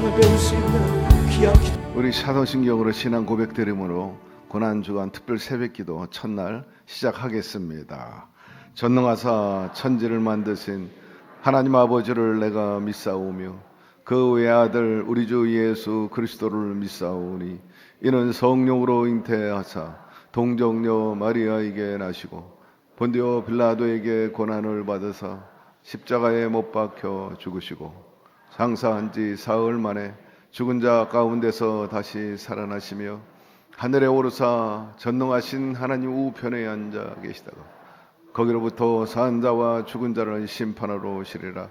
신앙을 배울 수 있는 귀한 우리 사도신경으로 신앙 고백 드림으로 고난주간 특별 새벽기도 첫날 시작하겠습니다. 전능하사 천지를 만드신 하나님 아버지를 내가 믿사오며 그 외아들 우리 주 예수 그리스도를 믿사오니 이는 성령으로 잉태하사 동정녀 마리아에게 나시고 본디오 빌라도에게 고난을 받으사 십자가에 못 박혀 죽으시고 장사한 지 사흘 만에 죽은 자 가운데서 다시 살아나시며 하늘에 오르사 전능하신 하나님 우편에 앉아 계시다가 거기로부터 산 자와 죽은 자를 심판하러 오시리라.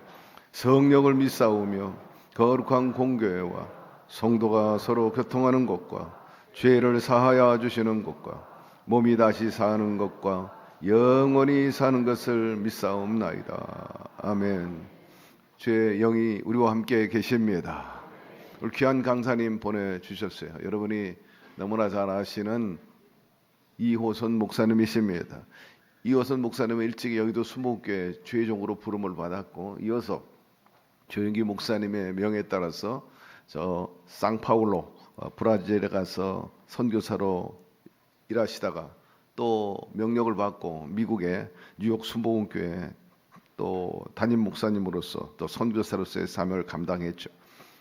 성령을 믿사오며 거룩한 공교회와 성도가 서로 교통하는 것과 죄를 사하여 주시는 것과 몸이 다시 사는 것과 영원히 사는 것을 믿사옵나이다. 아멘. 주의 영이 우리와 함께 계십니다. 우리 귀한 강사님 보내주셨어요. 여러분이 너무나 잘 아시는 이호선 목사님이십니다. 이호선 목사님은 일찍이 여의도 순복음교회 주회종으로 부름을 받았고 이어서 조영기 목사님의 명에 따라서 저 상파울로 브라질에 가서 선교사로 일하시다가 또 명령을 받고 미국의 뉴욕 순복음교회 또 담임 목사님으로서 또 선교사로서의 사명을 감당했죠.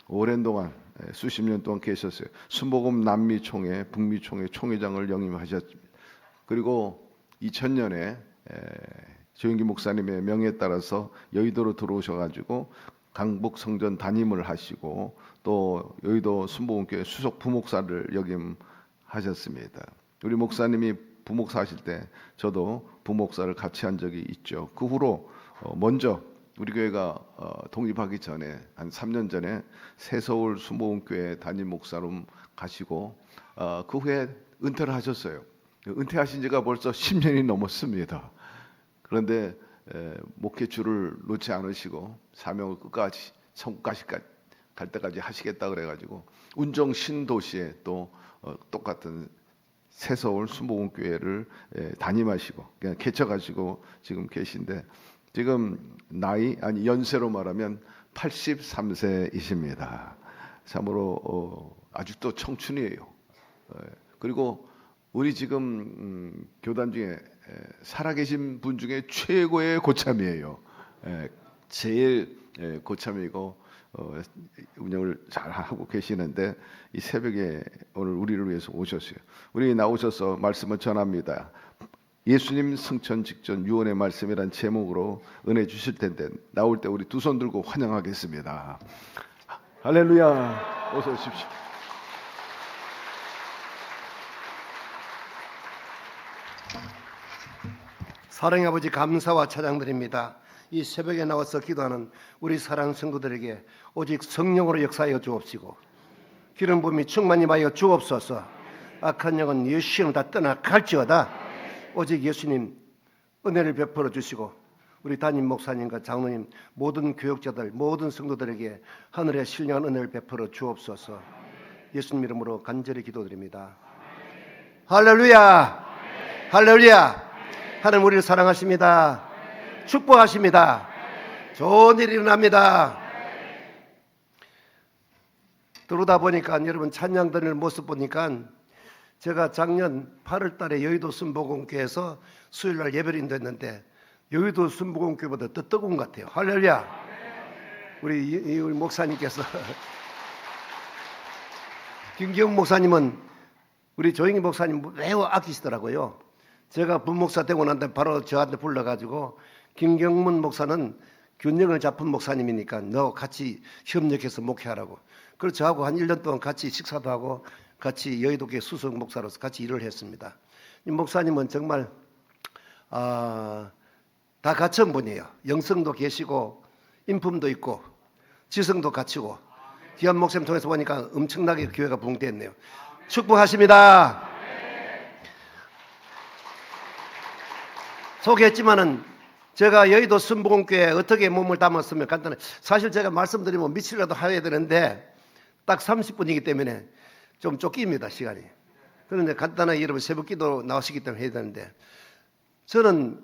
오랜 동안 수십 년 동안 계셨어요. 순복음 남미총회, 북미총회 총회장을 역임하셨습니다. 그리고 2000년에 조영기 목사님의 명에 따라서 여의도로 들어오셔가지고 강북 성전 담임을 하시고 또 여의도 순복음교회 수석 부목사를 역임하셨습니다. 우리 목사님이 부목사 하실 때 저도 부목사를 같이 한 적이 있죠. 그 후로 먼저 우리 교회가 독립하기 전에 한 3년 전에 새서울 순복음교회 담임 목사로 가시고 그 후에 은퇴를 하셨어요. 은퇴하신 지가 벌써 10년이 넘었습니다. 그런데 목회줄을 놓지 않으시고 사명을 끝까지 천국까지 갈 때까지 하시겠다 그래가지고 운정 신도시에 또 똑같은 새서울 순복음교회를 담임하시고 그냥 개척하시고 지금 계신데 지금 연세로 말하면 83세이십니다. 참으로 아직도 청춘이에요. 그리고 우리 지금 교단 중에 살아계신 분 중에 최고의 고참이에요. 제일 고참이고 운영을 잘 하고 계시는데 이 새벽에 오늘 우리를 위해서 오셨어요. 우리 나오셔서 말씀을 전합니다. 예수님 승천 직전 유언의 말씀이란 제목으로 은혜 주실 텐데 나올 때 우리 두 손 들고 환영하겠습니다. 할렐루야. 어서 오십시오. 사랑의 아버지 감사와 찬양드립니다. 이 새벽에 나와서 기도하는 우리 사랑하는 성도들에게 오직 성령으로 역사하여 주옵시고 기름 부음이 충만히 하여 주옵소서. 악한 영은 예수님을 다 떠나갈지어다. 오직 예수님 은혜를 베풀어 주시고 우리 담임 목사님과 장로님 모든 교역자들 모든 성도들에게 하늘의 신령한 은혜를 베풀어 주옵소서. 예수님 이름으로 간절히 기도드립니다. 할렐루야. 할렐루야. 하나님 우리를 사랑하십니다. 축복하십니다. 좋은 일이 일어납니다. 들어오다 보니까 여러분 찬양 드리는 모습 보니까 제가 작년 8월 달에 여의도 순복음교회에서 수요일날 예배를 인도했는데 여의도 순복음교회보다 더 뜨거운 것 같아요. 할렐루야. 우리 목사님께서 김경 목사님은 우리 조영희 목사님 매우 아끼시더라고요. 제가 부목사 되고 난 다음에 바로 저한테 불러가지고 김경문 목사는 균형을 잡은 목사님이니까 너 같이 협력해서 목회하라고. 그래서 저하고 한 1년 동안 같이 식사도 하고 같이 여의도교회 수석 목사로서 같이 일을 했습니다. 이 목사님은 정말 다 갖춘 분이에요. 영성도 계시고 인품도 있고 지성도 갖추고 귀한 목사님 통해서 보니까 엄청나게 교회가 부흥됐네요. 축복하십니다. 소개했지만은 제가 여의도 순복음교회에 어떻게 몸을 담았으면 간단해. 사실 제가 말씀드리면 미치려도 하야 되는데 딱 30분이기 때문에 좀 쫓깁니다, 시간이. 그런데 간단하게 여러분 새벽기도 나오시기 때문에 해야 되는데 저는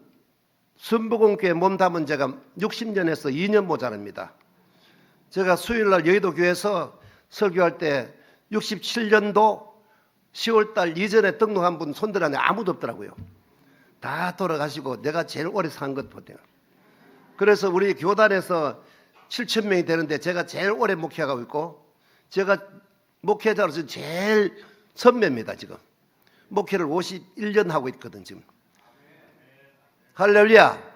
순복음교회 몸 담은 제가 60년에서 2년 모자랍니다. 제가 수요일날 여의도 교회에서 설교할 때 67년도 10월달 이전에 등록한 분 손들 안에 아무도 없더라고요. 다 돌아가시고 내가 제일 오래 산 것 같아요. 그래서 우리 교단에서 7천 명이 되는데 제가 제일 오래 목회하고 있고 제가 목회자로서 제일 선배입니다. 지금 목회를 51년 하고 있거든 지금. 할렐루야.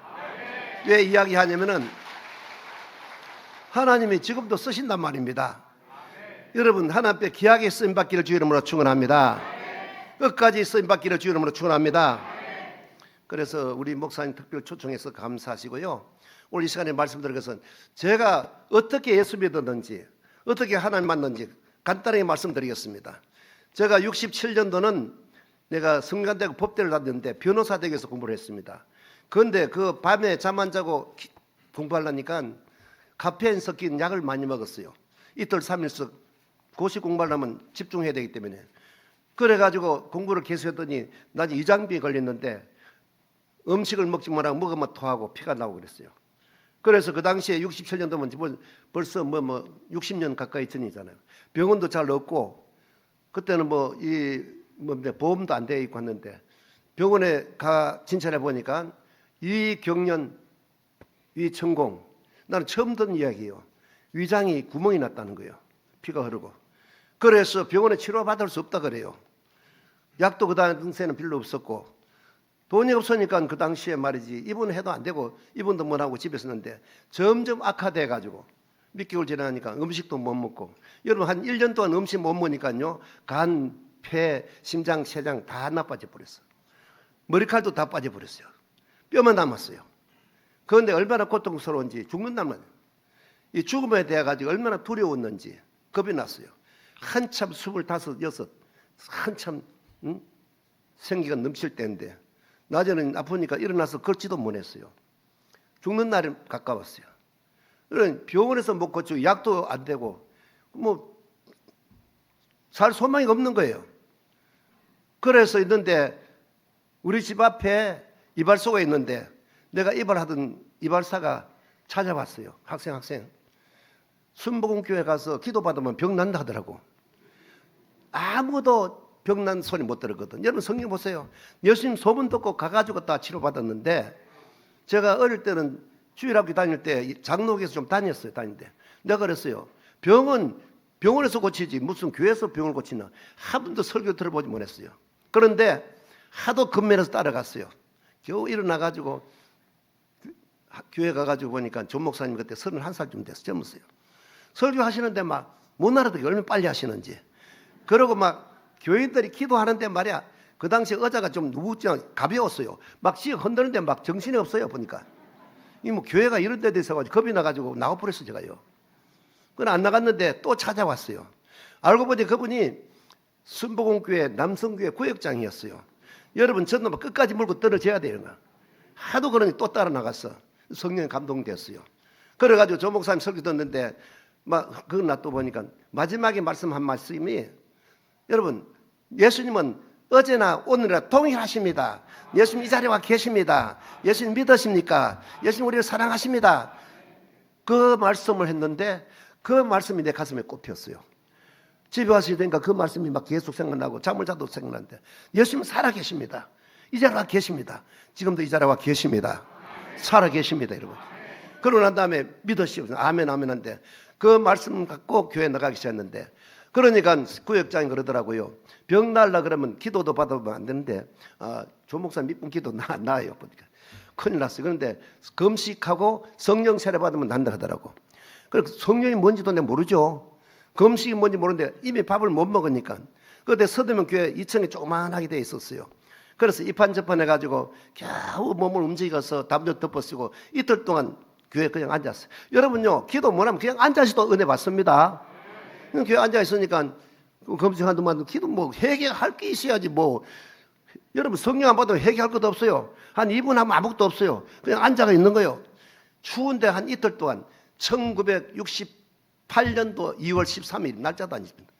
왜 이야기하냐면은 하나님이 지금도 쓰신단 말입니다. 여러분 하나님 앞에 귀하게 쓰임받기를 주 이름으로 축원합니다. 끝까지 쓰임받기를 주 이름으로 축원합니다. 그래서 우리 목사님 특별 초청해서 감사하시고요. 오늘 이 시간에 말씀드린 것은 제가 어떻게 예수 믿었는지 어떻게 하나님 만났는지 간단하게 말씀드리겠습니다. 제가 67년도는 내가 성간대학 법대를 다녔는데 변호사 되기 위해서 공부를 했습니다. 그런데 그 밤에 잠 안 자고 공부하려니까 카페인 섞인 약을 많이 먹었어요. 이틀 3일씩 고시 공부하려면 집중해야 되기 때문에. 그래가지고 공부를 계속했더니 나중에 위장병이 걸렸는데 음식을 먹지 말라고 먹으면 토하고 피가 나오고 그랬어요. 그래서 그 당시에 67년도면 벌써 60년 가까이 전이잖아요. 병원도 잘 없고 그때는 보험도 안 돼 있고 했는데 병원에 가 진찰해 보니까 위경련, 위천공, 나는 처음 듣는 이야기예요. 위장이 구멍이 났다는 거예요. 피가 흐르고. 그래서 병원에 치료받을 수 없다 그래요. 약도 그 당시에는 별로 없었고 돈이 없으니까 그 당시에 말이지 입원해도 안 되고 입원도 못 하고 집에 있었는데 점점 악화돼 가지고 몇 개월 지나니까 음식도 못 먹고 여러분 한 1년 동안 음식 못 먹으니까요 간, 폐, 심장, 췌장 다 나빠져 버렸어. 머리칼도 다 빠져버렸어요. 뼈만 남았어요. 그런데 얼마나 고통스러운지 죽는단 말이에요. 이 죽음에 대해 가지고 얼마나 두려웠는지 겁이 났어요. 한참 25, 26 한참 생기가 넘칠 때인데 낮에는 아프니까 일어나서 걷지도 못했어요. 죽는 날이 가까웠어요. 그런 병원에서 못 고치고 약도 안 되고 살 소망이 없는 거예요. 그래서 있는데 우리 집 앞에 이발소가 있는데 내가 이발하던 이발사가 찾아왔어요. 학생 순복음교회 가서 기도받으면 병 난다 하더라고. 아무도 병난 소리 못 들었거든. 여러분 성경 보세요. 예수님 소문 듣고 가가지고 다 치료받았는데 제가 어릴 때는 주일학교 다닐 때 장로교에서 좀 다녔어요. 다니는데 내가 그랬어요. 병원에서 고치지 무슨 교회에서 병을 고치나. 한 번도 설교 들어보지 못했어요. 그런데 하도 급면에서 따라갔어요. 겨우 일어나가지고 교회 가가지고 보니까 전 목사님 그때 31살쯤 돼서 젊었어요. 설교하시는데 막 못 알아듣게 얼마나 빨리 하시는지. 그러고 막 교인들이 기도하는데 말이야 그 당시 의자가 좀 가벼웠어요. 막 쥐어 흔드는데 막 정신이 없어요. 보니까 이 교회가 이런 데 있어가지고 겁이 나가지고 나와버렸어요. 제가요. 그건 안 나갔는데 또 찾아왔어요. 알고 보니 그분이 순복음교회 남성교회 구역장이었어요. 여러분 저는 막 끝까지 물고 떨어져야 돼요. 하도 그러니 또 따라 나갔어. 성령에 감동됐어요. 그래가지고 조 목사님 설교 듣는데 막 그걸 놔둬 보니까 마지막에 말씀한 말씀이 여러분 예수님은 어제나 오늘이나 동일하십니다. 예수님 이 자리에 와 계십니다. 예수님 믿으십니까? 예수님 우리를 사랑하십니다. 그 말씀을 했는데 그 말씀이 내 가슴에 꼽혔어요. 집에 와서 되니까 그 말씀이 막 계속 생각나고 잠을 자도 생각나는데 예수님 살아계십니다. 이 자리에 와 계십니다. 지금도 이 자리에 와 계십니다. 살아계십니다. 여러분. 그러고 난 다음에 믿으시오. 아멘 아멘 한데 그 말씀 갖고 교회 나가기 시작했는데 그러니까 구역장이 그러더라고요. 병 날라 그러면 기도도 받아보면 안 되는데 조 목사 밑분 기도 나아요. 보니까 큰일 났어요. 그런데 금식하고 성령 세례 받으면 난다 하더라고. 그래서 성령이 뭔지도 내가 모르죠. 금식이 뭔지 모르는데 이미 밥을 못 먹으니까. 그때 서대문 교회 2층에 조그만하게 돼 있었어요. 그래서 이판저판 해가지고 겨우 몸을 움직여서 담요 덮어쓰고 이틀 동안 교회에 그냥 앉았어요. 여러분요 기도 못하면 그냥 앉아서도 은혜 받습니다. 교회 앉아있으니까 금식한 동안 기도 회개할 게 있어야지 여러분 성령 안 받으면 회개할 것도 없어요. 한 2분 하면 아무것도 없어요. 그냥 앉아가 있는 거예요. 추운데 한 이틀 동안 1968년도 2월 13일 날짜도 아닙니다.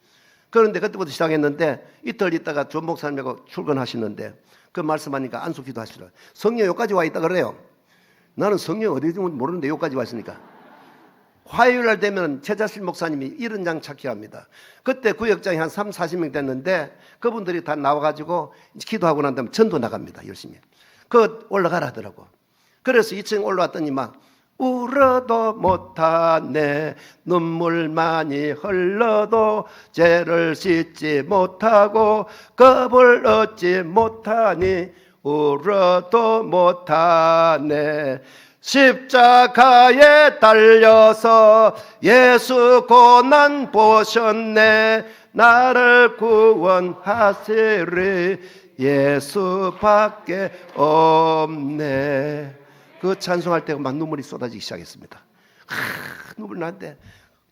그런데 그때부터 시작했는데 이틀 있다가 조 목사님하고 출근하시는데 그 말씀하니까 안수 기도하시더라고요. 성령 여기까지 와 있다 그래요. 나는 성령 어디 있는지 모르는데 여기까지 와 있으니까 화요일 날 되면 최자실 목사님이 이런 장 찾기 합니다. 그때 구역장이 한 3, 40명 됐는데 그분들이 다 나와가지고 기도하고 난 다음에 전도 나갑니다. 열심히. 그 올라가라 하더라고. 그래서 2층 올라왔더니 막 울어도 못하네, 눈물 많이 흘러도 죄를 씻지 못하고 겁을 얻지 못하니 울어도 못하네. 십자가에 달려서 예수 고난 보셨네. 나를 구원하시리 예수밖에 없네. 그 찬송할 때 막 눈물이 쏟아지기 시작했습니다. 눈물 나는데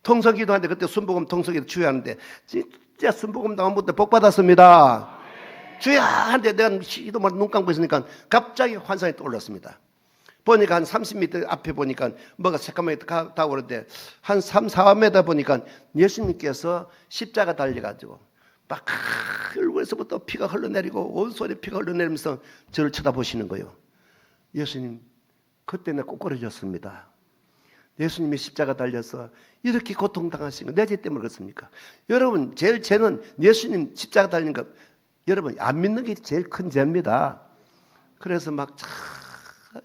통성기도 하는데 그때 순복음 통성기도 주야하는데 진짜 순복음 나온 분들 복 받았습니다. 주야 하는데 내가 시도 말 눈 감고 있으니까 갑자기 환상이 떠올랐습니다. 보니까 한 30m 앞에 보니까 뭐가 새까맣게 다고 그러는데 한 3, 4m 보니까 예수님께서 십자가 달려가지고 막 얼굴에서부터 피가 흘러내리고 온 손에 피가 흘러내리면서 저를 쳐다보시는 거예요. 예수님, 그때 내가 꼬꾸라졌습니다. 예수님이 십자가 달려서 이렇게 고통당하신 거 내 죄 때문에 그렇습니까? 여러분, 제일 죄는 예수님 십자가 달린 거 여러분 안 믿는 게 제일 큰 죄입니다. 그래서 막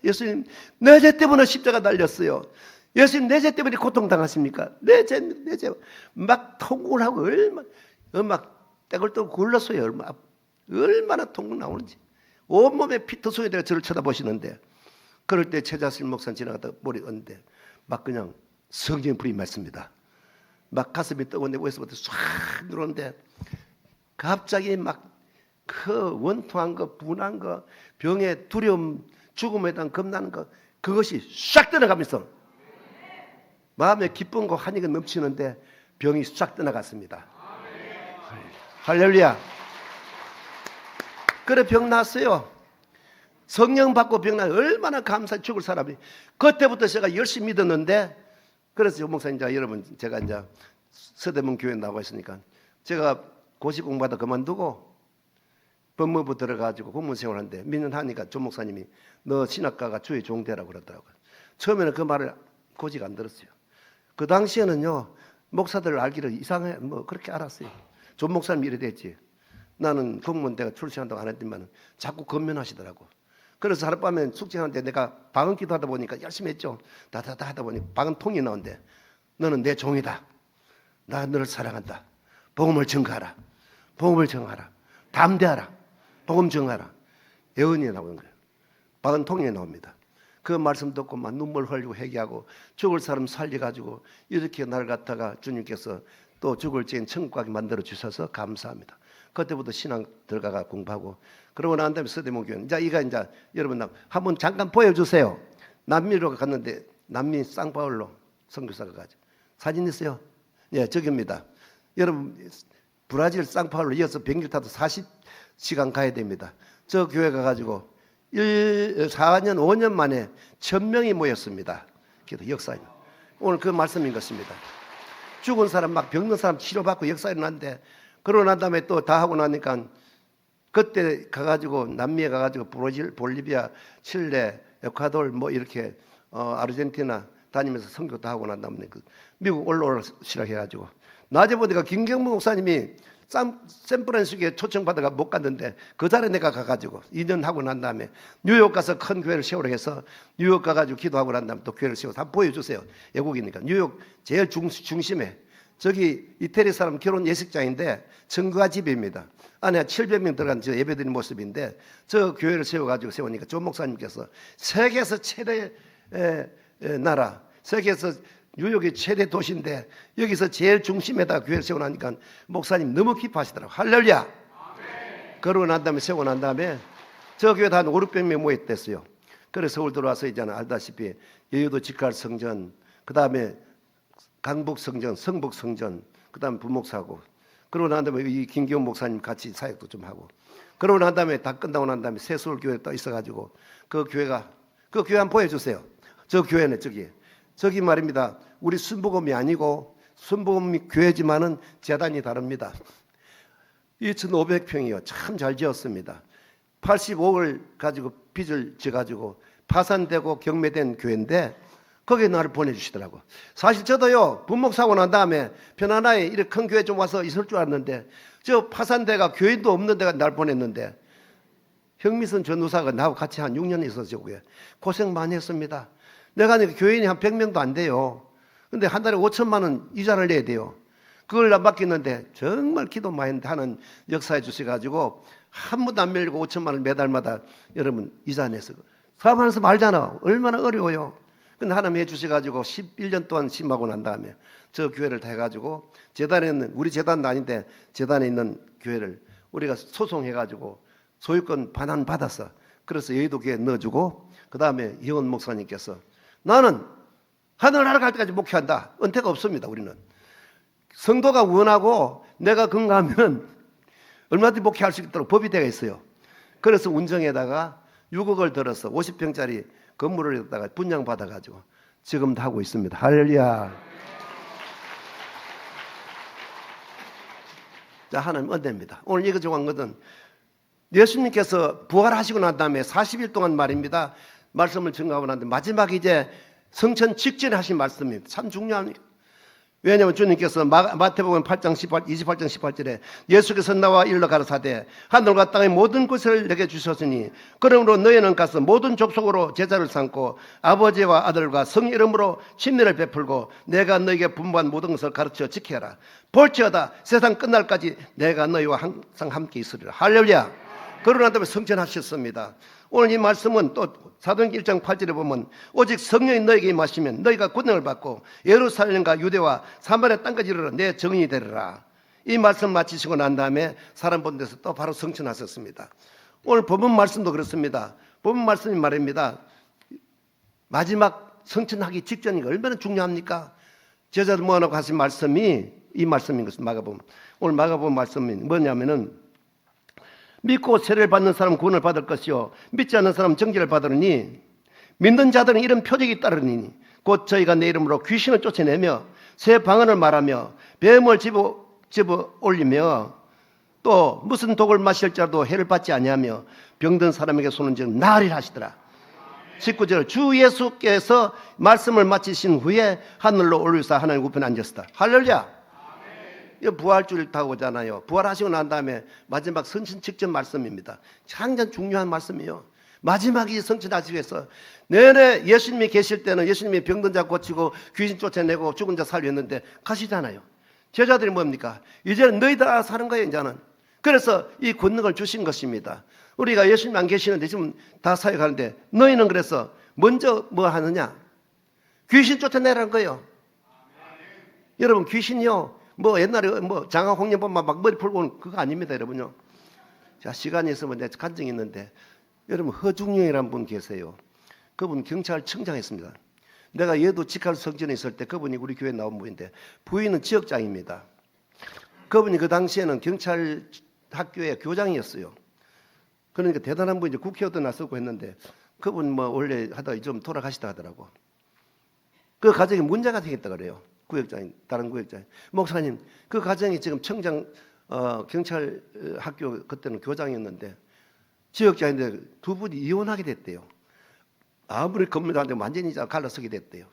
예수님 내 죄 때문에 십자가 달렸어요. 예수님 내 죄 때문에 고통당하십니까? 내 죄 막 통곡을 하고 얼마나 떼굴 떼굴 굴렀어요. 얼마나 통곡 나오는지 온몸에 피터소에 대해 저를 쳐다보시는데 그럴 때 최자실 목사님 지나가다 머리 얹는데 막 그냥 성경의 불이 맺습니다. 막 가슴이 뜨거운데 위에서부터 쫙 들어오는데 갑자기 막 그 원통한 거, 분한 거, 병의 두려움, 죽음에 대한 겁나는 거 그것이 싹 떠나가면서 마음에 기쁨과 환희가 넘치는데 병이 싹 떠나갔습니다. 할렐루야. 그래 병 났어요. 성령 받고 병 나 얼마나 감사해. 죽을 사람이. 그때부터 제가 열심히 믿었는데 그래서 목사님 여러분 제가 이제 서대문 교회 나와 있으니까 제가 고시 공부하다 그만두고 법무부 들어가지고 공무생활 하는데 믿는 하니까 조 목사님이 너 신학가가 주의 종되라고 그러더라고요. 처음에는 그 말을 고지가 안 들었어요. 그 당시에는요 목사들을 알기를 이상해 뭐 그렇게 알았어요. 조 목사님 이래 됐지. 나는 공무원대가 출신한다고 안 했지만 자꾸 건면하시더라고. 그래서 하룻밤에 숙제하는데 내가 방언 기도하다 보니까 열심히 했죠. 다다다 하다 보니 방언 통이 나오는데 너는 내 종이다. 나 너를 사랑한다. 복음을 전가하라. 복음을 전하라. 담대하라. 복음 전하라. 예언이 나오는 거예요. 방언 통에 나옵니다. 그 말씀 듣고 막 눈물 흘리고 회개하고 죽을 사람 살려가지고 이렇게 날 갖다가 주님께서 또 죽을 지엔 천국 가게 만들어 주셔서 감사합니다. 그때부터 신앙 들어가가 공부하고 그러고 난 다음에 서대문 교회 이제 여러분 한번 잠깐 보여주세요. 남미로 갔는데 남미 상파울로 선교사가 가죠. 사진 있어요? 예, 저기입니다. 여러분 브라질 상파울로 이어서 비행기 타도 40시간 가야 됩니다. 저 교회 가가지고 4년 5년 만에 1000명이 모였습니다. 기도 역사님 오늘 그 말씀인 것입니다. 죽은 사람 막 병든 사람 치료받고 역사 일어났는데 그러고 난 다음에 또 다 하고 나니까 그때 가가지고 남미에 가가지고 브라질, 볼리비아, 칠레, 에콰도르 뭐 이렇게 아르헨티나 다니면서 선교 다 하고 난 다음에 미국 올라오시라 해가지고 낮에 보니까 김경문 목사님이 샌프란시스코에 초청받아가 못 갔는데 그 자리에 내가 가가지고 2년 하고 난 다음에 뉴욕 가서 큰 교회를 세우라 해서 뉴욕 가가지고 기도하고 난 다음에 또 교회를 세워서 한번 보여주세요. 외국이니까 뉴욕 제일 중심에 저기 이태리 사람 결혼 예식장인데 청구가 집입니다. 안에 700명 들어간 저 예배드리는 모습인데 저 교회를 세우니까 조 목사님께서 세계에서 최대 나라 세계에서 뉴욕이 최대 도시인데 여기서 제일 중심에다 교회를 세워놓으니까 목사님 너무 기뻐하시더라고요. 할렐루야. 그러고 난 다음에 세우고 난 다음에 저 교회에 한 5, 600명 모였댔어요. 그래서 서울 들어와서 이제는 알다시피 여의도 직갈 성전 그 다음에 강북 성전, 성북 성전 그 다음에 부목사고 그러고 난 다음에 이 김기훈 목사님 같이 사역도 좀 하고 그러고 난 다음에 다 끝나고 난 다음에 새서울교회 또 있어가지고 그 교회 한번 보여주세요. 저 교회는 저기 말입니다. 우리 순복음이 아니고 순복음이 교회지만은 재단이 다릅니다. 2,500평이요. 참 잘 지었습니다. 85억을 가지고 빚을 져가지고 파산되고 경매된 교회인데 거기에 나를 보내주시더라고. 사실 저도요, 분목사고 난 다음에 편안하게 이렇게 큰 교회 좀 와서 있을 줄 알았는데, 저 파산대가 교인도 없는 데가 날 보냈는데, 형미선 전우사가 나하고 같이 한 6년 있었죠. 저고요. 고생 많이 했습니다. 내가 교인이 한 100명도 안 돼요. 근데 한 달에 5천만 원 이자를 내야 돼요. 그걸 안 받겠는데 정말 기도 많이 하는 역사해 주셔가지고 한 번도 안 밀리고 5천만 원 매달마다 여러분 이자 내서 사업하면서 말잖아. 얼마나 어려워요. 근데 하나님 해주셔가지고 11년 동안 심하고 난 다음에 저 교회를 다 해가지고 재단에 있는, 우리 재단도 아닌데 재단에 있는 교회를 우리가 소송해가지고 소유권 반환 받았어. 그래서 여의도 교회에 넣어주고 그 다음에 이원 목사님께서 나는 하늘나라 갈 때까지 목회한다. 은퇴가 없습니다. 우리는 성도가 원하고 내가 건강하면 얼마든지 목회할 수 있도록 법이 되어 있어요. 그래서 운정에다가 6억을 들어서 50평짜리 건물을 갖다가 분양받아가지고 지금도 하고 있습니다. 할렐루야. 자, 하나님 은혜입니다. 오늘 이거 정한 것은 예수님께서 부활하시고 난 다음에 40일 동안 말입니다. 말씀을 증거하고 난 다음에 마지막 이제 성천 직전에 하신 말씀입니다. 참 중요합니다. 왜냐하면 주님께서 마태복음 8장 28장 18절에 예수께서 나와 일러 가라사대 하늘과 땅의 모든 것을 내게 주셨으니 그러므로 너희는 가서 모든 족속으로 제자를 삼고 아버지와 아들과 성 이름으로 침례를 베풀고 내가 너희에게 분부한 모든 것을 가르쳐 지켜라. 볼지어다 세상 끝날까지 내가 너희와 항상 함께 있으리라. 할렐루야. 그러나 다음에 성천하셨습니다. 오늘 이 말씀은 또 사도행전 1장 8절에 보면 오직 성령이 너에게 임하시면 너희가 권능을 받고 예루살렘과 유대와 사마리아 땅까지 이르러 내 증인이 되리라. 이 말씀 마치시고 난 다음에 사람 본 데서 또 바로 성천하셨습니다. 오늘 본문 말씀도 그렇습니다. 본문 말씀이 말입니다. 마지막 성천하기 직전이니까 얼마나 중요합니까? 제자들 모아놓고 하신 말씀이 이 말씀인 것입니다. 마가복음. 오늘 마가복음 말씀이 뭐냐면은 믿고 세례를 받는 사람은 구원을 받을 것이요 믿지 않는 사람은 정죄를 받으니 믿는 자들은 이런 표적이 따르니 곧 저희가 내 이름으로 귀신을 쫓아내며 새 방언을 말하며 뱀을 집어 올리며 또 무슨 독을 마실지라도 해를 받지 아니하며 병든 사람에게 손은 즉 나으리라 하시더라. 19절 주 예수께서 말씀을 마치신 후에 하늘로 올리사 하나님 우편에 앉았다. 할렐루야. 부활주일 타고잖아요. 부활하시고 난 다음에 마지막 성천 직전 말씀입니다. 굉장히 중요한 말씀이에요. 마지막이 성천하시기 위해서 내내 예수님이 계실 때는 예수님이 병든 자 고치고 귀신 쫓아내고 죽은 자 살렸는데 가시잖아요. 제자들이 뭡니까? 이제는 너희들 알아서 하는 거예요. 이제는. 그래서 이 권능을 주신 것입니다. 우리가 예수님 안 계시는데 지금 다 사역하는데 너희는 그래서 먼저 뭐 하느냐? 귀신 쫓아내라는 거예요. 여러분 귀신이요. 뭐 옛날에 뭐 장학 홍련법만 막 머리 풀고 오는 그거 아닙니다, 여러분요. 자, 시간이 있으면 내가 간증이 있는데 여러분 허중영이라는 분 계세요. 그분 경찰청장했습니다. 내가 얘도 직할 성전에 있을 때 그분이 우리 교회에 나온 분인데 부인은 지역장입니다. 그분이 그 당시에는 경찰 학교의 교장이었어요. 그러니까 대단한 분이 국회의원도 나서고 했는데 그분 뭐 원래 하다가 좀 돌아가시다 하더라고. 그 가정에 문제가 생겼다 그래요. 구역장인 다른 구역장 목사님 그 가정이 지금 청장 경찰 학교 그때는 교장이었는데 지역장인데 두 분이 이혼하게 됐대요. 아무리 겁니다 한데 완전히 갈라서게 됐대요.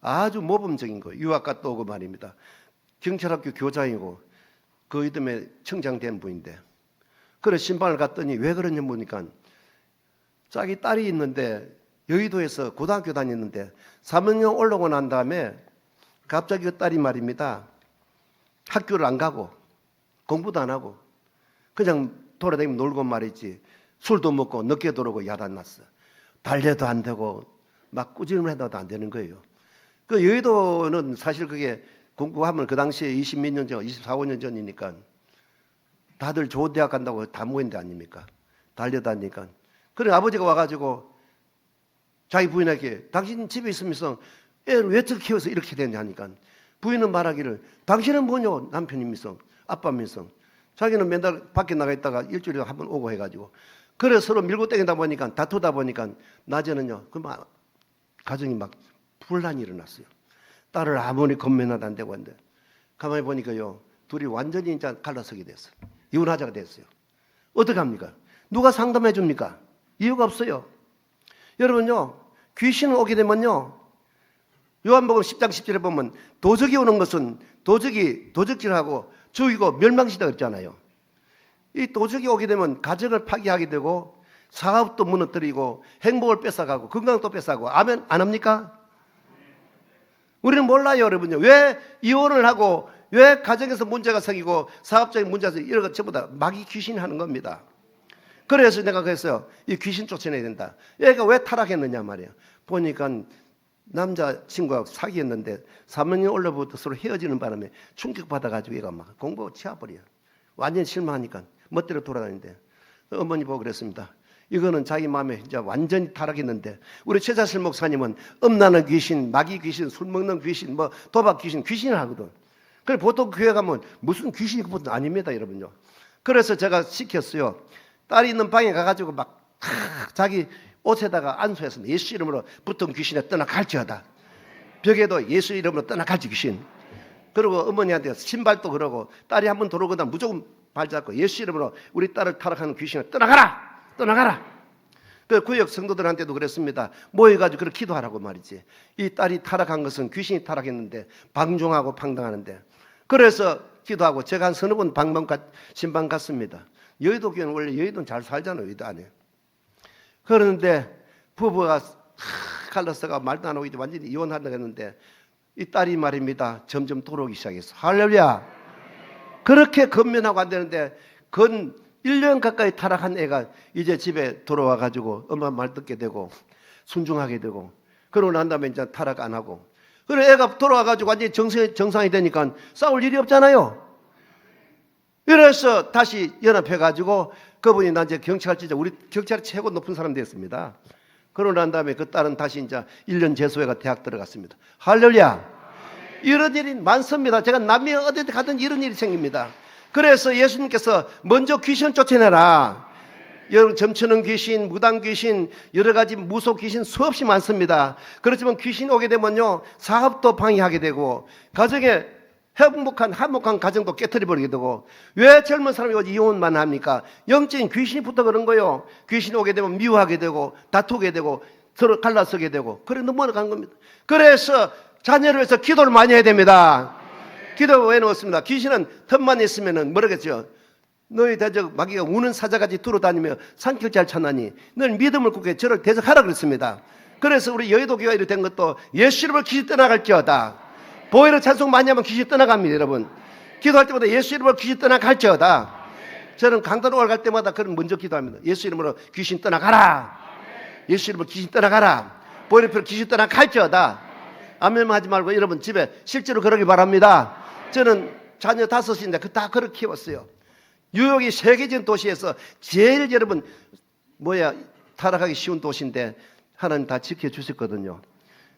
아주 모범적인 거 유학 갔다 오고 말입니다. 경찰학교 교장이고 그 이듬해 청장 된 분인데 그래 신방을 갔더니 왜 그러냐 보니까 자기 딸이 있는데 여의도에서 고등학교 다녔는데 3학년 올라오고 난 다음에 갑자기 그 딸이 말입니다. 학교를 안 가고 공부도 안 하고 그냥 돌아다니면 놀고 말이지 술도 먹고 늦게 들어오고 야단났어. 달려도 안 되고 막 꾸짖음을 해도 안 되는 거예요. 그 여의도는 사실 그게 공부하면 그 당시에 20몇 년 전, 24~25년 전이니까 다들 좋은 대학 간다고 다 모인 데 아닙니까? 달려다니까. 그래 아버지가 와가지고 자기 부인에게 당신 집에 있으면서 애를 왜 저렇게 키워서 이렇게 되냐니까 부인은 말하기를 당신은 뭐냐 남편이면서 아빠면서 자기는 맨날 밖에 나가 있다가 일주일에 한 번 오고 해가지고 그래 서로 밀고 땡기다 보니까 다투다 보니까 낮에는요 그막 가정이 막 분란이 일어났어요. 딸을 아무리 건면하도 안 되고 한데 가만히 보니까요 둘이 완전히 이제 갈라서게 됐어요. 이혼하자가 됐어요. 어떻게 합니까? 누가 상담해 줍니까? 이유가 없어요. 여러분요 귀신 오게 되면요 요한복음 10장 10절에 보면 도적이 오는 것은 도적질하고 죽이고 멸망시다 그랬잖아요. 이 도적이 오게 되면 가정을 파괴하게 되고 사업도 무너뜨리고 행복을 뺏어가고 건강도 뺏어가고 아멘 안 합니까? 우리는 몰라요 여러분요. 왜 이혼을 하고 왜 가정에서 문제가 생기고 사업적인 문제가 생기고 이런 것 전부 다 마귀 귀신이 하는 겁니다. 그래서 내가 그랬어요. 이 귀신 쫓아내야 된다. 얘가 왜 타락했느냐 말이에요. 보니까 남자친구하고 사귀었는데 사모님 올려부터 서로 헤어지는 바람에 충격받아가지고 얘가 막 공부하고 치워버려요. 완전히 실망하니까 멋대로 돌아다니는데 어머니 보고 그랬습니다. 이거는 자기 마음에 이제 완전히 타락했는데 우리 최자실 목사님은 음란한 귀신, 마귀 귀신, 술 먹는 귀신, 뭐 도박 귀신, 귀신을 하거든. 그래 보통 교회 가면 무슨 귀신이 그것도 아닙니다, 여러분요. 그래서 제가 시켰어요. 딸이 있는 방에 가가지고 막 자기 옷에다가 안수해서 예수 이름으로 붙은 귀신에 떠나갈지어다. 벽에도 예수 이름으로 떠나갈지 귀신. 그리고 어머니한테 신발도 그러고 딸이 한번 들어오거나 무조건 발잡고 예수 이름으로 우리 딸을 타락하는 귀신을 떠나가라. 떠나가라. 그 구역 성도들한테도 그랬습니다. 모여가지고 그렇게 기도하라고 말이지. 이 딸이 타락한 것은 귀신이 타락했는데 방종하고 방당하는데 그래서 기도하고 제가 한 서너 번 신방 갔습니다. 여의도 교회는 원래 여의도는 잘 살잖아요. 여의도 안에. 그러는데 부부가 갈라서가 말도 안 하고 이제 완전히 이혼하려고 했는데 이 딸이 말입니다. 점점 돌아오기 시작했어. 할렐루야. 그렇게 건면하고 안 되는데 건 1년 가까이 타락한 애가 이제 집에 돌아와 가지고 엄마 말 듣게 되고 순종하게 되고 그러고 난 다음에 이제 타락 안 하고 그래 애가 돌아와 가지고 완전히 정상이 되니까 싸울 일이 없잖아요. 그래서 다시 연합해 가지고 그분이 나 이제 경찰지자 우리 경찰이 최고 높은 사람 됐습니다. 그러고 난 다음에 그 딸은 다시 이제 1년 재소해가 대학 들어갔습니다. 할렐루야. 이런 일이 많습니다. 제가 남미 어디 가든 이런 일이 생깁니다. 그래서 예수님께서 먼저 귀신을 쫓아내라. 여러분 점치는 귀신, 무당 귀신, 여러 가지 무속 귀신 수없이 많습니다. 그렇지만 귀신 오게 되면요 사업도 방해하게 되고 가정에 한목한 가정도 깨트려 버리게 되고 왜 젊은 사람이 어디 이혼만 합니까? 영적인 귀신이 붙어 그런 거예요. 귀신이 오게 되면 미워하게 되고 다투게 되고 서로 갈라서게 되고 그래 넘어간 겁니다. 그래서 자녀를 위해서 기도를 많이 해야 됩니다. 기도 왜 넣었습니다. 귀신은 틈만 있으면은 뭐라겠죠? 너희 대적 마귀가 우는 사자같이 두루다니며 산길 잘 찾나니 너는 믿음을 굳게 저를 대적하라 그랬습니다. 그래서 우리 여의도 교회가 이렇게 된 것도 예수 이름으로 귀신 떠나갈지어다. 보혈의 찬송 많이 하면 귀신 떠나갑니다, 여러분. 기도할 때마다 예수 이름으로 귀신 떠나갈지어다. 저는 강단오갈 갈 때마다 그런 먼저 기도합니다. 예수 이름으로 귀신 떠나가라. 예수 이름으로 귀신 떠나가라. 보혈의 피로 귀신 떠나갈지어다. 아멘만 하지 말고 여러분 집에 실제로 그러기 바랍니다. 저는 자녀 5인데 다 그렇게 키웠어요. 뉴욕이 세계적인 도시에서 제일 여러분 타락하기 쉬운 도시인데 하나님 다 지켜주셨거든요.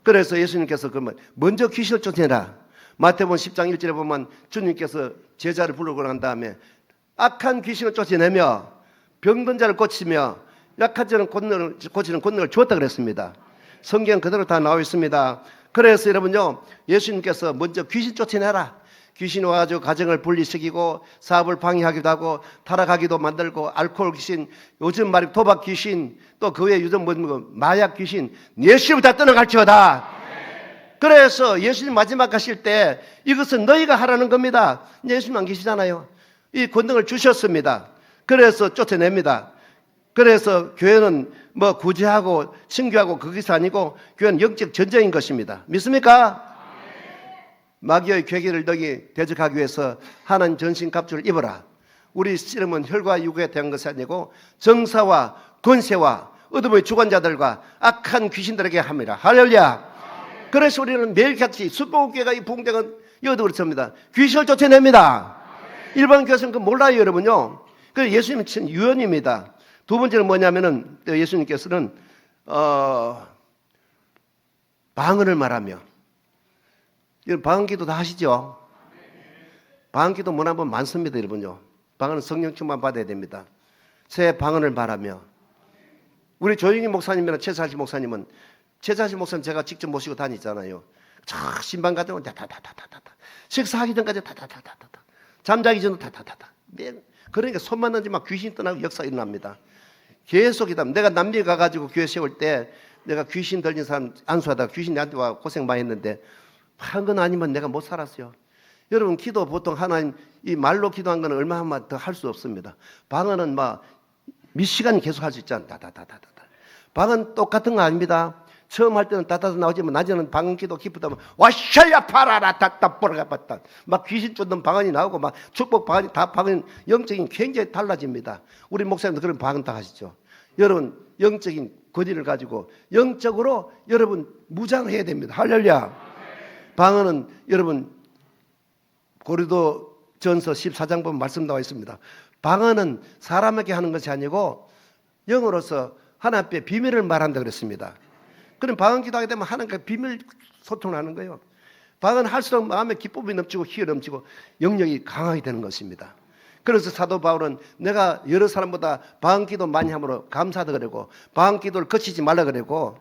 그래서 예수님께서 그러면 먼저 귀신을 쫓아내라. 마태복음 10장 1절에 보면 주님께서 제자를 부르고 난 다음에 악한 귀신을 쫓아내며 병든 자를 고치며 약한 자를 고치는 권능을 주었다 그랬습니다. 성경 그대로 다 나와 있습니다. 그래서 여러분요 예수님께서 먼저 귀신 쫓아내라. 귀신 와가지고 가정을 분리시키고 사업을 방해하기도 하고 타락하기도 만들고 알코올 귀신, 요즘 말이 도박 귀신, 또 그 외에 요즘 마약 귀신 예수님 다 떠나갈지어다. 그래서 예수님 마지막 가실 때 이것은 너희가 하라는 겁니다. 예수님 안 계시잖아요. 이 권능을 주셨습니다. 그래서 쫓아냅니다. 그래서 교회는 뭐 구제하고 친교하고 거기서 아니고 교회는 영적 전쟁인 것입니다. 믿습니까? 마귀의 괴계를 너희 대적하기 위해서 하나님 전신갑주를 입어라. 우리 씨름은 혈과 육에 대한 것이 아니고 정사와 권세와 어둠의 주관자들과 악한 귀신들에게 합니다. 할렐루야. 그래서 우리는 매일같이 수봉교회가 이 봉대는 여도 그렇습니다. 귀신을 쫓아냅니다. 일반 교회는 그 몰라요 여러분요. 그 예수님은 참 유언입니다. 두 번째는 뭐냐면은 예수님께서는 방언을 말하며 여러분 방언기도 다 하시죠? 방언기도 못 한번 많습니다 여러분요. 방언은 성령 충만 받아야 됩니다. 새 방언을 말하며 우리 조영희 목사님이나 최사실 목사님은 제가 직접 모시고 다니잖아요. 저 신방 같은 건 다다다다다다 식사하기 전까지 다다다다다 잠자기 전도 다다다다 그러니까 손만 던지면 귀신 떠나고 역사 일어납니다. 계속 기도하면 내가 남미에 가가지고 교회 세울 때 내가 귀신 들린 사람 안수하다가 귀신 나한테 와 고생 많이 했는데 한 건 아니면 내가 못 살았어요. 여러분 기도 보통 하나님 이 말로 기도한 거는 얼마나 더 할 수 없습니다. 방언은 막 몇 시간 계속 할 수 있잖아. 다다다다다. 방언 똑같은 거 아닙니다. 처음 할 때는 다다다 나오지만 낮에는 방언 기도 기쁘다면 와샤야 파라라 다다 보라가 봤다. 막 귀신 쫓는 방언이 나오고 막 축복 방언이 다 방언 영적인 굉장히 달라집니다. 우리 목사님도 그런 방언 다 하시죠. 여러분 영적인 권위를 가지고 영적으로 여러분 무장해야 됩니다. 할렐루야. 방언은 여러분 고린도 전서 14장 보면 말씀 나와 있습니다. 방언은 사람에게 하는 것이 아니고 영으로서 하나님 앞에 비밀을 말한다 그랬습니다. 그럼 방언 기도하게 되면 하나님과 비밀 소통을 하는 거예요. 방언 할수록 마음에 기쁨이 넘치고 희열이 넘치고 영역이 강하게 되는 것입니다. 그래서 사도 바울은 내가 여러 사람보다 방언 기도 많이 함으로 감사하다 그러고 방언 기도를 거치지 말라 그러고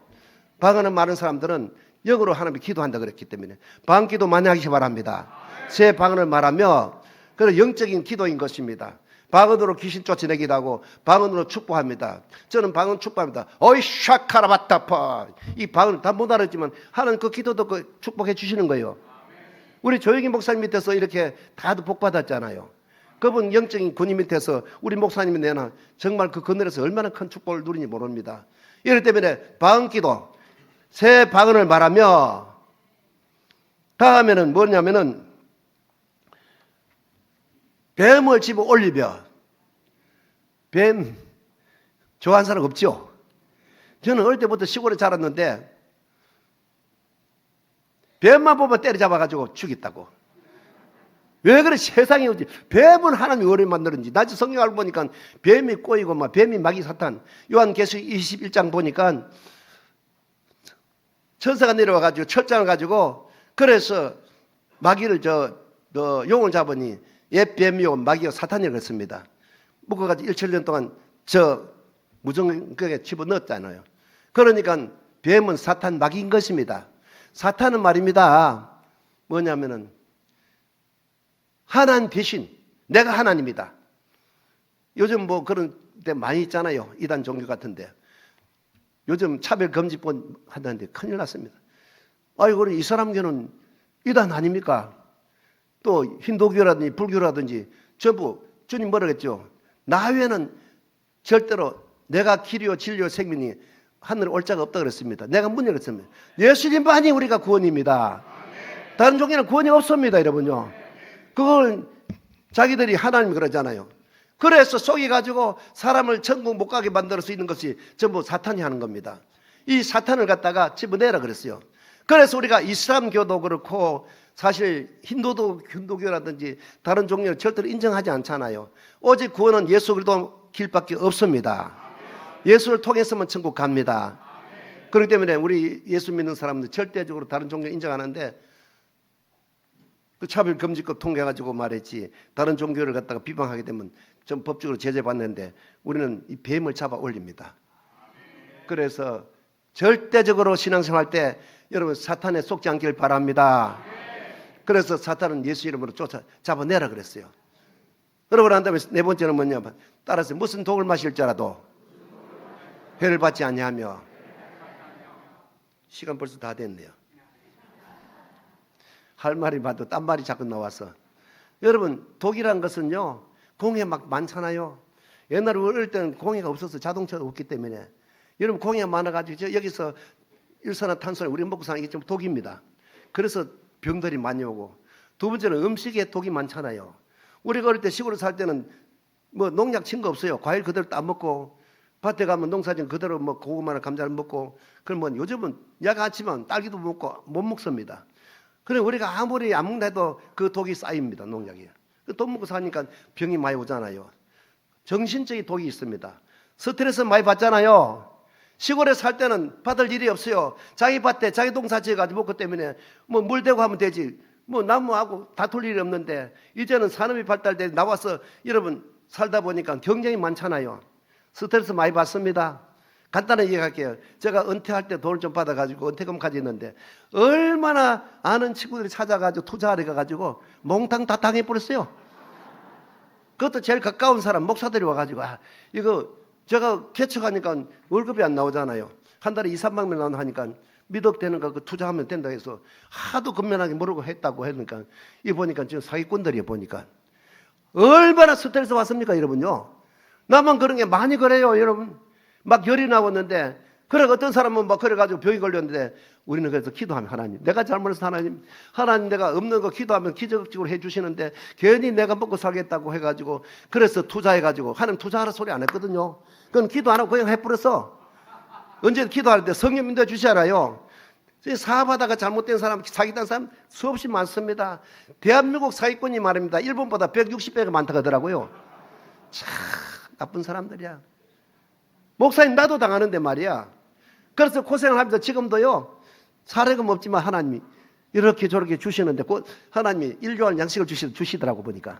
방언을 많은 사람들은 영으로 하나님께 기도한다 그랬기 때문에 방언 기도 많이 하시기 바랍니다. 새 방언을 말하며 그런 영적인 기도인 것입니다. 방언으로 귀신 쫓아내기도 하고 방언으로 축복합니다. 저는 방언 축복합니다. 어이 샤카라바타파 이 방언 다 못 알았지만 하나님 그 기도도 그 축복해 주시는 거예요. 우리 조영기 목사님 밑에서 이렇게 다들 복 받았잖아요. 그분 영적인 군인 밑에서 우리 목사님이 내나 정말 그 그늘에서 얼마나 큰 축복을 누리는지 모릅니다. 이럴 때문에 방언 기도 새 방언을 말하며 다음에는 뭐냐면은 뱀을 집어 올리며 뱀 좋아하는 사람 없죠? 저는 어릴 때부터 시골에 자랐는데 뱀만 보면 때려잡아가지고 죽였다고. 왜 그래 세상에 오지? 뱀은 하나님이 왜 만들었는지. 나중에 성경을 보니까 뱀이 꼬이고 막 뱀이 마귀 사탄. 요한계시록 21장 보니까 천사가 내려와가지고 철장을 가지고 그래서 마귀를 용을 잡으니 옛 뱀이요 마귀요 사탄이라고 했습니다. 묶어가지고 1,000년 동안 저 무정경에 집어넣었잖아요. 그러니까 뱀은 사탄 마귀인 것입니다. 사탄은 말입니다. 뭐냐면은 하나님 대신 내가 하나님이다. 요즘 뭐 그런 데 많이 있잖아요. 이단 종교 같은데. 요즘 차별금지법 한다는데 큰일 났습니다. 아이고 이슬람교는 이단 아닙니까? 또 힌두교라든지 불교라든지 전부 주님 뭐라 그랬죠? 나 외에는 절대로 내가 길이요 진리요 생명이 하늘에 올 자가 없다 그랬습니다. 내가 문 열었습니다. 예수님만이 우리가 구원입니다. 다른 종교는 구원이 없습니다. 여러분요. 그걸 자기들이 하나님 그러잖아요. 그래서 속여가지고 사람을 천국 못 가게 만들 수 있는 것이 전부 사탄이 하는 겁니다. 이 사탄을 갖다가 집어내라 그랬어요. 그래서 우리가 이슬람교도 그렇고 사실 힌두교라든지 다른 종교를 절대로 인정하지 않잖아요. 오직 구원은 예수 그리스도 길밖에 없습니다. 예수를 통해서만 천국 갑니다. 그렇기 때문에 우리 예수 믿는 사람들 절대적으로 다른 종교 인정하는데 그 차별금지법 통과해가지고 말했지 다른 종교를 갖다가 비방하게 되면 좀 법적으로 제재받는데 우리는 이 뱀을 잡아 올립니다. 그래서 절대적으로 신앙생활할 때 여러분 사탄에 속지 않길 바랍니다. 그래서 사탄은 예수 이름으로 잡아내라 그랬어요. 여러분 한 다음에 네 번째는 뭐냐면 따라서 무슨 독을 마실지라도 해를 받지 아니하며 시간 벌써 다 됐네요. 할 말이 봐도 딴 말이 자꾸 나와서 여러분 독이란 것은요 공해 막 많잖아요. 옛날에 어릴 때는 공해가 없어서 자동차가 없기 때문에 여러분 공해가 많아가지고 여기서 일산화탄소를 우리 먹고 사는 게 좀 독입니다. 그래서 병들이 많이 오고 두 번째는 음식에 독이 많잖아요. 우리가 어릴 때 시골에 살 때는 뭐 농약 친 거 없어요. 과일 그대로 따 먹고 밭에 가면 농사진 그대로 뭐 고구마나 감자를 먹고 그러면 요즘은 약 아치면 딸기도 먹고 못 먹습니다. 그래 우리가 아무리 안 먹는다 해도 그 독이 쌓입니다. 농약이. 독 먹고 사니까 병이 많이 오잖아요. 정신적인 독이 있습니다. 스트레스 많이 받잖아요. 시골에 살 때는 받을 일이 없어요. 자기 밭에 자기 농사 지어가지고 먹기 때문에 뭐 물 대고 하면 되지. 뭐 나무하고 다툴 일이 없는데 이제는 산업이 발달돼 나와서 여러분 살다 보니까 경쟁이 많잖아요. 스트레스 많이 받습니다. 간단하게 얘기할게요. 제가 은퇴할 때 돈을 좀 받아가지고 은퇴금 가졌는데 얼마나 아는 친구들이 찾아가지고 투자하러 가가지고 몽땅 다 당해버렸어요. 그것도 제일 가까운 사람 목사들이 와가지고 이거 제가 개척하니까 월급이 안 나오잖아요. 한 달에 2, 3만 명 나온다 하니까 미덕되는 거 그 투자하면 된다 해서 하도 근면하게 모르고 했다고 하니까 이 보니까 지금 사기꾼들이 보니까 얼마나 스트레스 받습니까 여러분요. 나만 그런 게 많이 그래요 여러분. 막 열이 나왔는데 그래 어떤 사람은 막 그래가지고 병이 걸렸는데 우리는 그래서 기도하면 하나님 내가 잘못해서 하나님 내가 없는 거 기도하면 기적적으로 해주시는데 괜히 내가 먹고 살겠다고 해가지고 그래서 투자해가지고 하나님 투자하라 소리 안 했거든요. 그건 기도 안 하고 그냥 해버렸어. 언제 기도할 때 성령 믿어 주시잖아요. 사업하다가 잘못된 사람, 사기단 사람 수없이 많습니다. 대한민국 사기꾼이 말입니다. 일본보다 160배가 많다고 하더라고요. 참 나쁜 사람들이야. 목사님 나도 당하는데 말이야. 그래서 고생을 하면서 지금도요. 사례금 없지만 하나님이 이렇게 저렇게 주시는데 하나님이 일조할 양식을 주시더라고 보니까.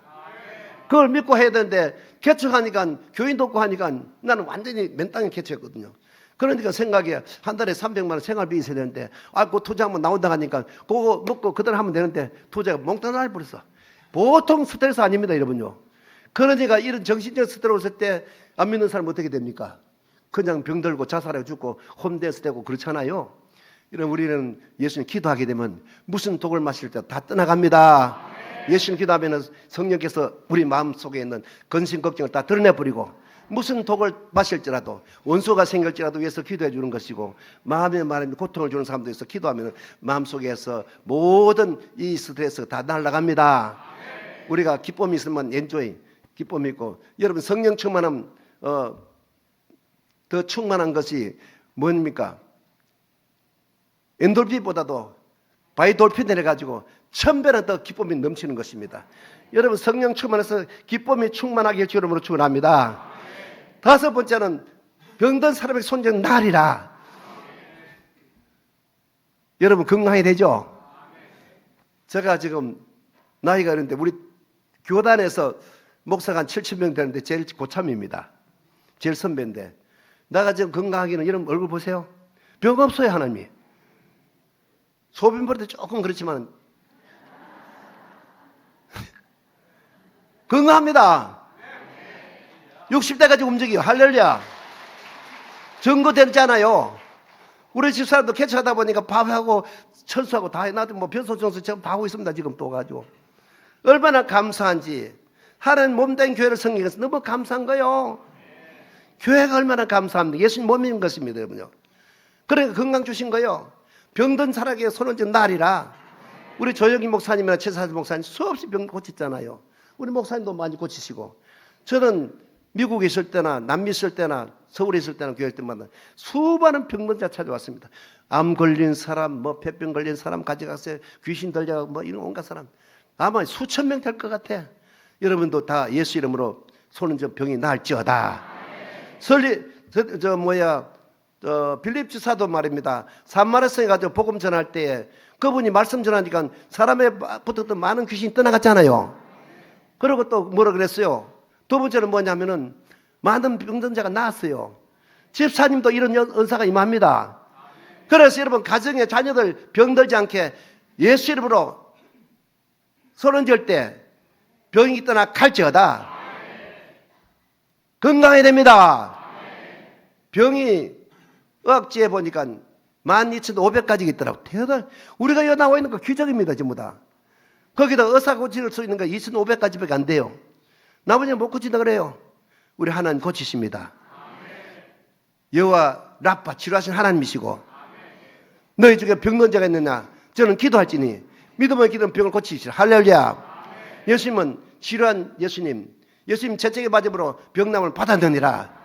그걸 믿고 해야 되는데 개척하니까 교인도 없고 하니까 나는 완전히 맨 땅에 개척했거든요. 그러니까 생각에 한 달에 300만 원 생활비 있어야 되는데 그 투자하면 나온다 하니까 그거 먹고 그대로 하면 되는데 투자가 몽땅 날버렸어. 보통 스트레스 아닙니다 여러분요. 그러니까 이런 정신적 스트레스 올때 안 믿는 사람 어떻게 됩니까? 그냥 병들고 자살해 죽고 홈데스 되고 그렇잖아요. 이런 우리는 예수님 기도하게 되면 무슨 독을 마실 때 다 떠나갑니다. 예수님 기도하면 성령께서 우리 마음속에 있는 근심 걱정을 다 드러내버리고 무슨 독을 마실지라도 원수가 생길지라도 위해서 기도해 주는 것이고 마음에 말하면 고통을 주는 사람도 있어 기도하면 마음속에서 모든 이 스트레스가 다 날아갑니다. 우리가 기쁨이 있으면 엔조이 기쁨이 있고 여러분 성령 충만함 더 충만한 것이 뭡니까? 엔돌핀보다도 바이돌핀을 해가지고 1000배나 더 기쁨이 넘치는 것입니다. 여러분 성령 충만해서 기쁨이 충만하게 할 이름으로 축원합니다. 다섯 번째는 병든 사람에게 손정 날이라. 여러분 건강해야 되죠? 제가 지금 나이가 있는데 우리 교단에서 목사가 한 70명 되는데 제일 고참입니다. 제일 선배인데 내가 지금 건강하기는 여러분 얼굴 보세요. 병 없어요 하나님이. 소변 보릴 때 조금 그렇지만 건강합니다. 60대까지 움직여요. 할렐루야. 증거되잖아요. 우리 집사람도 개척하다 보니까 밥하고 철수하고 다 해놔도 뭐 변소 청소 지금 다 하고 있습니다. 지금 또 가지고. 얼마나 감사한지. 하나님 몸된 교회를 섬기면서 너무 감사한 거예요. 교회가 얼마나 감사합니다. 예수님 몸인 것입니다. 여러분요. 그러니까 건강 주신 거예요. 병든 사람에게 손을 든 날이라. 우리 조영기 목사님이나 최사진 목사님 수없이 병 고쳤잖아요. 우리 목사님도 많이 고치시고. 저는 미국에 있을 때나 남미 있을 때나 서울에 있을 때나 교회 때마다 수많은 병든자 찾아왔습니다. 암 걸린 사람, 뭐 폐병 걸린 사람 가져갔어요. 귀신 들려가고 뭐 이런 온갖 사람. 아마 수천 명 될 것 같아. 여러분도 다 예수 이름으로 손은 저 병이 나을지어다. 빌립 지사도 말입니다. 산마르성에 가지고 복음 전할 때에 그분이 말씀 전하니까 사람에 붙었던 많은 귀신이 떠나갔잖아요. 그리고 또 뭐라 그랬어요? 두 번째는 뭐냐면은 많은 병든자가 나았어요. 집사님도 이런 은사가 임합니다. 그래서 여러분 가정의 자녀들 병들지 않게 예수 이름으로 손을 들 때 병이 떠나 갈지어다. 건강해야 됩니다. 병이 억지에 보니까 12,500가지가 있더라고. 대단. 우리가 여기 나와 있는 거 기적입니다. 전부 다. 거기다 의사 고칠 수 있는 거 2,500가지밖에 안 돼요. 나머지는 못 고친다 그래요. 우리 하나님 고치십니다. 여호와 라파 치료하신 하나님이시고 너희 중에 병든 자가 있느냐 저는 기도할지니 믿음을 기도는 병을 고치시라. 할렐루야. 예수님은 치료한 예수님 재택의 맞음으로 병남을 받아내니라.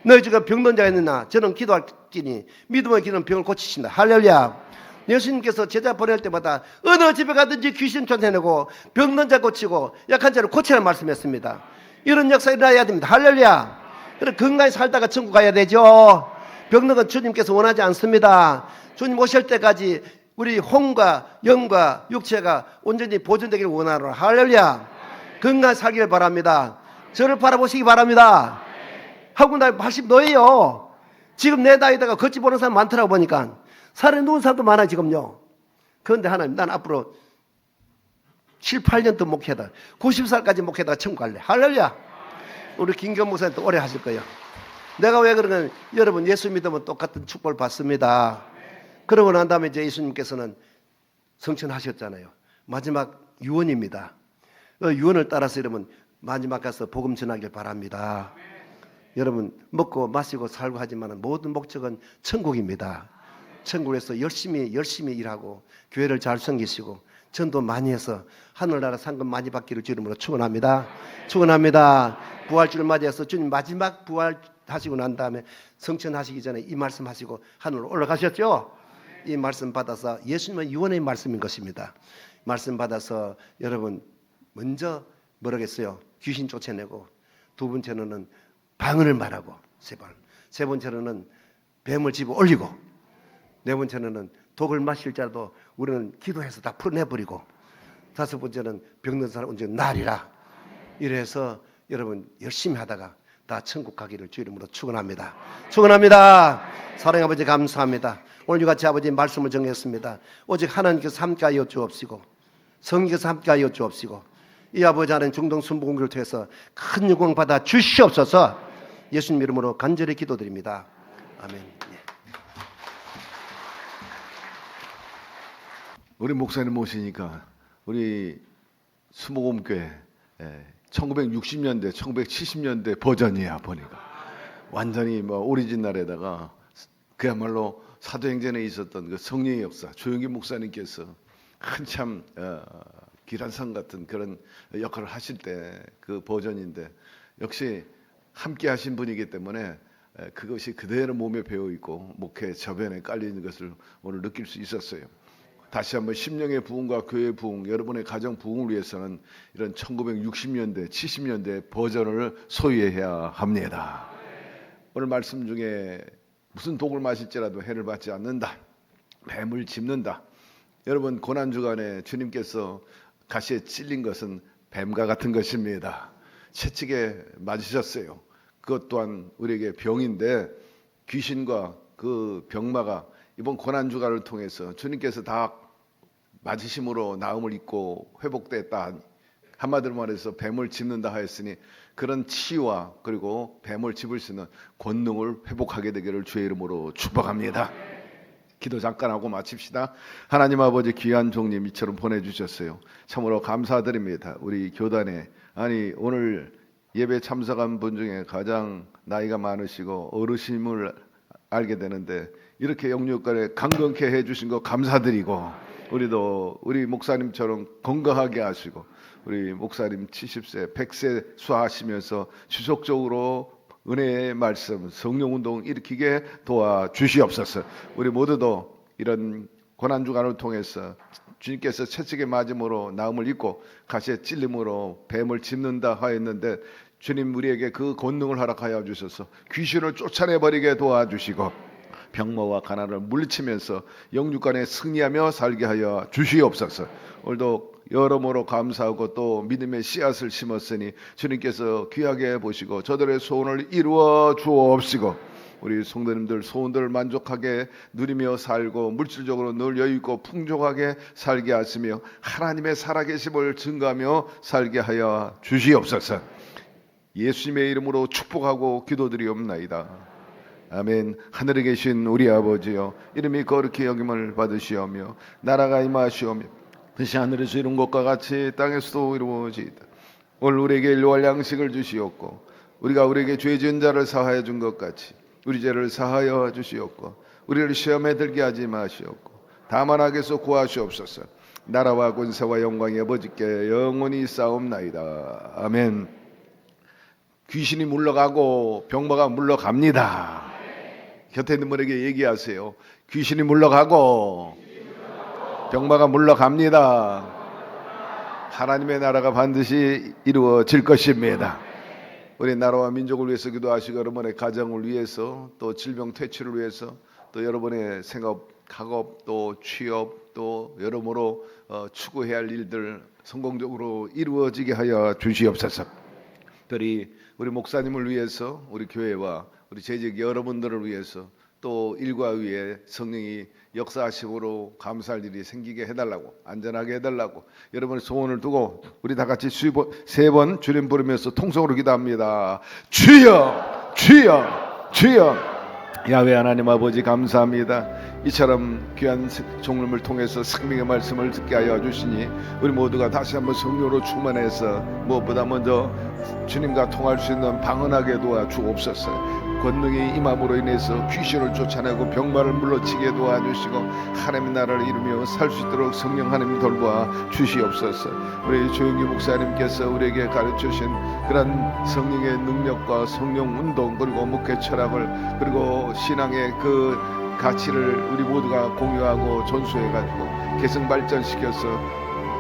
너희 중에 병든 자가 있느냐 저는 기도할지니 믿음을 기도는 병을 고치신다. 할렐루야. 예수님께서 제자 보낼 때마다 어느 집에 가든지 귀신 쫓아내고 병든 자 고치고 약한 자를 고치라는 말씀했습니다. 이런 역사 일어나야 됩니다. 할렐루야. 그래 건강히 살다가 천국 가야 되죠. 병든 건 주님께서 원하지 않습니다. 주님 오실 때까지 우리 혼과 영과 육체가 온전히 보존되기를 원하노라. 할렐루야. 건강히 살기를 바랍니다. 저를 바라보시기 바랍니다. 하고 나 80노예요. 지금 내 나이다가 걷지 보는 사람 많더라고 보니까. 살에 누운 사람도 많아 지금요. 그런데 하나님 난 앞으로 7, 8년 더 목회다. 90살까지 목회다가 천국 갈래. 할렐루야. 우리 김경 목사님도 오래 하실 거예요. 내가 왜 그러냐면 여러분 예수 믿으면 똑같은 축복을 받습니다. 그러고 난 다음에 이제 예수님께서는 성천하셨잖아요. 마지막 유언입니다. 유언을 따라서 여러분 마지막 가서 복음 전하길 바랍니다. 여러분 먹고 마시고 살고 하지만 모든 목적은 천국입니다. 천국에서 열심히 일하고 교회를 잘 섬기시고 전도 많이 해서 하늘나라 상급 많이 받기를 주 이름으로 축원합니다. 축원합니다. 부활주를 맞이해서 주님 마지막 부활하시고 난 다음에 성천하시기 전에 이 말씀하시고 하늘로 올라가셨죠. 이 말씀 받아서 예수님은 유언의 말씀인 것입니다. 말씀 받아서 여러분 먼저 뭐라겠어요? 귀신 쫓아내고, 두 번째로는 방언을 말하고, 세 번째로는 뱀을 집어 올리고, 네 번째로는 독을 마실 자도 우리는 기도해서 다 풀어내버리고, 다섯 번째는 병든 사람 언제 나리라. 이래서 여러분 열심히 하다가 다 천국 가기를 주 이름으로 축원합니다. 축원합니다. 사랑의 아버지 감사합니다. 오늘 이같이 아버지 말씀을 정했습니다. 오직 하나님께서 함께하여 주옵시고 성령께서 함께하여 주옵시고 이 아버지 하나님 중동 순복음교를 통해서 큰 영광 받아 주시옵소서. 예수님 이름으로 간절히 기도드립니다. 아멘. 우리 목사님 모시니까 우리 수목음교회 1960년대, 1970년대 버전이야 보니까 완전히 뭐 오리지널에다가 그야말로 사도행전에 있었던 그 성령의 역사, 조영기 목사님께서 한참 기란성 같은 그런 역할을 하실 때 그 버전인데 역시 함께 하신 분이기 때문에 그것이 그대로 몸에 배어 있고 목회 저변에 깔려 있는 것을 오늘 느낄 수 있었어요. 다시 한번 심령의 부흥과 교회의 부흥, 여러분의 가정 부흥을 위해서는 이런 1960년대, 70년대 버전을 소유해야 합니다. 오늘 말씀 중에 무슨 독을 마실지라도 해를 받지 않는다, 뱀을 짚는다. 여러분 고난주간에 주님께서 가시에 찔린 것은 뱀과 같은 것입니다. 채찍에 맞으셨어요. 그것 또한 우리에게 병인데 귀신과 그 병마가 이번 고난주간을 통해서 주님께서 다 맞으심으로 나음을 입고 회복됐다. 한마디로 말해서 뱀을 짚는다 하였으니 그런 치유와 그리고 뱀을 짚을 수 있는 권능을 회복하게 되기를 주의 이름으로 축복합니다. 기도 잠깐 하고 마칩시다. 하나님 아버지 귀한 종님 이처럼 보내주셨어요. 참으로 감사드립니다. 우리 교단에 오늘 예배 참석한 분 중에 가장 나이가 많으시고 어르심을 알게 되는데 이렇게 영육간에 강건케 해주신 거 감사드리고 우리도 우리 목사님처럼 건강하게 하시고 우리 목사님 70세 100세 수하시면서 지속적으로 은혜의 말씀 성령운동 일으키게 도와주시옵소서. 우리 모두도 이런 고난주간을 통해서 주님께서 채찍에 맞음으로 나음을 입고 가시에 찔림으로 뱀을 짚는다 하였는데 주님 우리에게 그 권능을 허락하여 주셔서 귀신을 쫓아내버리게 도와주시고 병마와 가난을 물리치면서 영육간에 승리하며 살게 하여 주시옵소서. 오늘도 여러모로 감사하고 또 믿음의 씨앗을 심었으니 주님께서 귀하게 보시고 저들의 소원을 이루어 주옵시고 우리 성도님들 소원들을 만족하게 누리며 살고 물질적으로 늘 여유있고 풍족하게 살게 하시며 하나님의 살아계심을 증거하며 살게 하여 주시옵소서. 예수님의 이름으로 축복하고 기도드리옵나이다. 아멘. 하늘에 계신 우리 아버지여 이름이 거룩히 여김을 받으시오며 나라가 임하시오며 뜻이 하늘에서 이룬 것과 같이 땅에서도 이루어지이다. 오늘 우리에게 일용할 양식을 주시옵고 우리가 우리에게 죄 지은 자를 사하여 준 것 같이 우리 죄를 사하여 주시옵고 우리를 시험에 들게 하지 마시옵고 다만 악에서 구하시옵소서. 나라와 권세와 영광이 아버지께 영원히 싸움나이다. 아멘. 귀신이 물러가고 병마가 물러갑니다. 곁에 있는 분에게 얘기하세요. 귀신이 물러가고 병마가 물러갑니다. 하나님의 나라가 반드시 이루어질 것입니다. 우리 나라와 민족을 위해서 기도하시고 여러분의 가정을 위해서 또 질병 퇴치를 위해서 또 여러분의 생업, 학업, 또 취업, 또 여러모로 추구해야 할 일들 성공적으로 이루어지게 하여 주시옵소서. 특별히 우리 목사님을 위해서 우리 교회와 우리 재직 여러분들을 위해서 또 일과 위에 성령이 역사하심으로 감사할 일이 생기게 해달라고 안전하게 해달라고 여러분의 소원을 두고 우리 다 같이 세 번 주님 부르면서 통성으로 기도합니다. 주여 주여 주여, 야훼 하나님 아버지 감사합니다. 이처럼 귀한 종름을 통해서 생명의 말씀을 듣게 하여 주시니 우리 모두가 다시 한번 성령으로 충만해서 무엇보다 먼저 주님과 통할 수 있는 방언하게 도와 주옵소서. 권능이 임함으로 인해서 귀신을 쫓아내고 병마를 물러치게 도와주시고 하나님의 나라를 이루며 살 수 있도록 성령 하나님 돌보아 주시옵소서. 우리 조영기 목사님께서 우리에게 가르쳐주신 그런 성령의 능력과 성령 운동 그리고 목회 철학을 그리고 신앙의 그 가치를 우리 모두가 공유하고 전수해가지고 개성 발전시켜서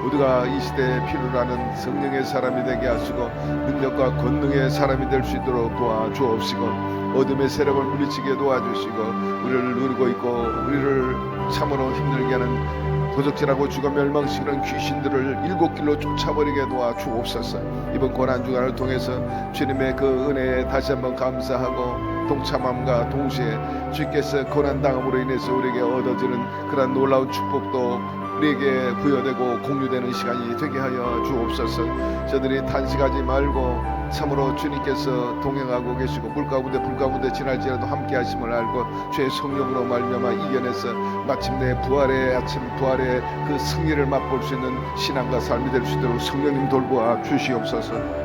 모두가 이 시대에 필요로 하는 성령의 사람이 되게 하시고 능력과 권능의 사람이 될 수 있도록 도와주옵시고 어둠의 세력을 물리치게 도와주시고 우리를 누리고 있고 우리를 참으로 힘들게 하는 도적질하고 죽어 멸망시키는 귀신들을 일곱 길로 쫓아버리게 도와주옵소서. 이번 고난주간을 통해서 주님의 그 은혜에 다시 한번 감사하고 동참함과 동시에 주께서 고난당함으로 인해서 우리에게 얻어지는 그런 놀라운 축복도 우리에게 부여되고 공유되는 시간이 되게 하여 주옵소서. 저들이 단식하지 말고 참으로 주님께서 동행하고 계시고 물 가운데 불 가운데 지날지라도 함께 하심을 알고 주의 성령으로 말미암아 이겨내서 마침내 부활의 아침 부활의 그 승리를 맛볼 수 있는 신앙과 삶이 될 수 있도록 성령님 돌보아 주시옵소서.